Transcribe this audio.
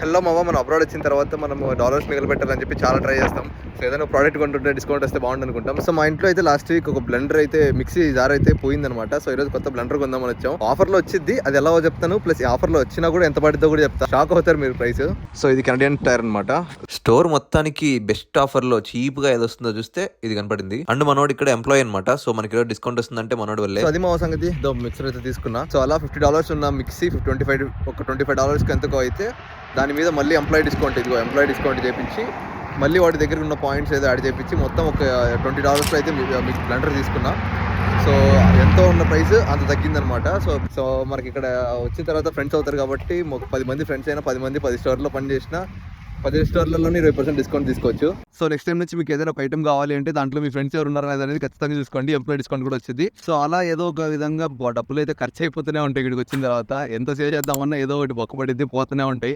Hello మామ, మనం abroad వచ్చిన తర్వాత మనం డాలర్స్ మిగిలిపెట్టాలని చెప్పి చాలా ట్రై చేస్తాం. సో ఏదైనా ప్రోడక్ట్ కొంటుంటే డిస్కౌంట్ వస్తే బాగుంది అనుకుంటాం. సో మా ఇంట్లో అయితే లాస్ట్ వీక్ ఒక బ్లెండర్ అయితే మిక్సీ జార్ అయితే పోయిందనమాట. సో ఈరోజు కొత్త బ్లెండర్ కొందామని వచ్చాం. ఆఫర్లో వచ్చింది, అది ఎలాగో చెప్తాను. ప్లస్ ఈ ఆఫర్లో వచ్చినా కూడా ఎంత పడిద్దో కూడా చెప్తాను. షాక్ అవుతారు మీరు ప్రైస్. సో ఇది కెనడియన్ టైర్ అనమాట. స్టోర్ మొత్తానికి బెస్ట్ ఆఫర్ లో చీప్ గా ఏది వస్తుందో చూస్తే ఇది కనపడింది. అండ్ మనోడు ఇక్కడ ఎంప్లాయ్ అనమాట. సో మనకి డిస్కౌంట్ వస్తుందంటే మనోడు వల్లే. సో అది మా సంగతి. మిక్సర్ అయితే తీసుకున్నా. సో అలా $50 ఉన్న మిక్సీ $25 ఎంతకో అయితే దాని మీద మళ్ళీ ఎంప్లాయీ డిస్కౌంట్, ఇదిగో ఎంప్లాయీ డిస్కౌంట్ చేయించి మళ్ళీ వాడి దగ్గర ఉన్న పాయింట్స్ ఏదో యాడ్ చేయించి మొత్తం ఒక $20 అయితే మీకు బ్లెండర్ తీసుకున్నా. సో ఎంతో ఉన్న ప్రైస్ అంత తగ్గిందనమాట. సో మనకి ఇక్కడ వచ్చిన తర్వాత ఫ్రెండ్స్ అవుతారు కాబట్టి 10 మంది ఫ్రెండ్స్ అయినా 10 మంది 10 స్టోర్లో పని చేసిన 10 స్టోర్లలోనే 20% డిస్కౌంట్ తీసుకోవచ్చు. సో నెక్స్ట్ టైం నుంచి మీకు ఏదైనా ఐటమ్ కావాలి అంటే దాంట్లో మీ ఫ్రెండ్స్ ఎవరు ఉన్నారు అనేది ఖచ్చితంగా చూసుకోండి. ఎంప్లాయీ డిస్కౌంట్ కూడా వచ్చింది. సో అలా ఏదో ఒక విధంగా డబ్బులు అయితే ఖర్చు అయిపోతూనే ఉంటాయి. ఇక్కడికి వచ్చిన తర్వాత ఎంత సేవ్ చేద్దామన్నా ఏదో ఒకటి బొక్కపడిద్ది పోతూనే ఉంటాయి.